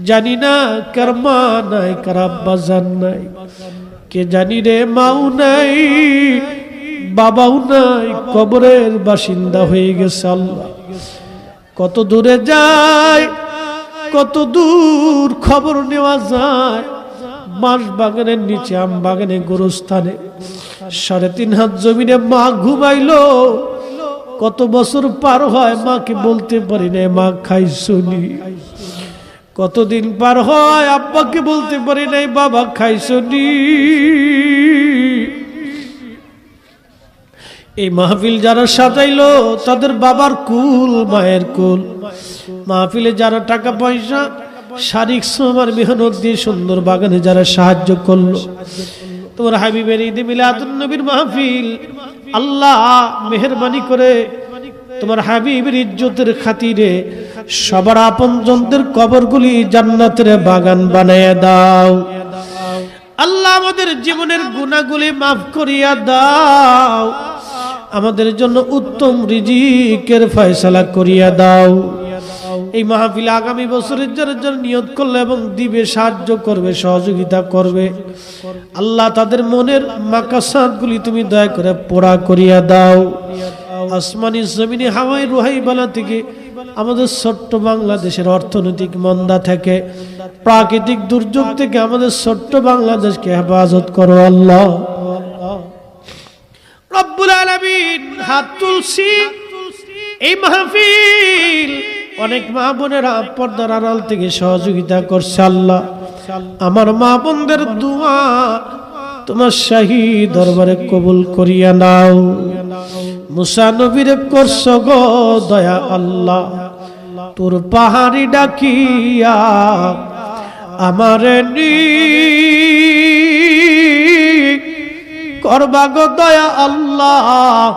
জানি না কার মা নাই, কার আব্বা জান নাই, কে জানি রে মাও নাই, বাবাও নাই, কবরের বাসিন্দা হয়ে গেছে। আল্লাহ কত দূরে যায়, কত দূর খবর নেওয়া যায়। বাঁশ বাগানের নিচে, আম বাগানে, গোরস্থানে 3.5 হাত জমিনে মা ঘুমাইলো। কত বছর পার হয়, মাকে বলতে পারি না মা খাইছনি। কতদিন পার হয়, আব্বাকে বলতে পারি নাই বাবা খাইছনি। এই মাহফিল যারা সাজাইলো তাদের বাবার কুল, মায়ের কুল। মাহফিলে যারা টাকা পয়সা, শারীরিক শ্রম আর মেহনত দিয়ে সুন্দর বাগানে যারা সাহায্য করলো, তোমার হাবিবের ঈদে মিলাদুন নবীর মাহফিল, আল্লাহ মেহেরবানি করে তোমার হাবিবের ইজ্জতের খাতিরে সবার আপনজনদের কবরগুলি জান্নাতের বাগান বানায়া দাও। আল্লাহ আমাদের জীবনের গুনাহগুলি মাফ করিয়া দাও। আমাদের জন্য উত্তম রিজিকের ফয়সালা করিয়া দাও। এই মাহফিল আগামী বছরের জন্য নিয়ত করলে এবং দিবে, সাহায্য করবে, সহযোগিতা করবে, আল্লাহ তাদের মনের মাকাসাদগুলি তুমি দয়া করে পুরা করিয়া দাও। আসমানি জমিনি হাওয়াই রুহাই বালা থেকে, আমাদের ছোট্ট বাংলাদেশের অর্থনৈতিক মন্দা থেকে, প্রাকৃতিক দুর্যোগ থেকে আমাদের ছোট্ট বাংলাদেশকে হেফাজত করো আল্লাহ। রব্বুল আলামিন হাত তুলছি, এই মাহফিল অনেক মা বোনেরা পর্দার আড়াল থেকে সহযোগিতা করছে। আল্লাহ আমার মা বোনদের দোয়া তোমার শাহী দরবারে কবুল করিয়া নাও। মুসা নবীরে করছো গো দয়া আল্লাহ, তোর পাহাড়ি ডাকিয়া আমারে নি করবা গো দয়া আল্লাহ।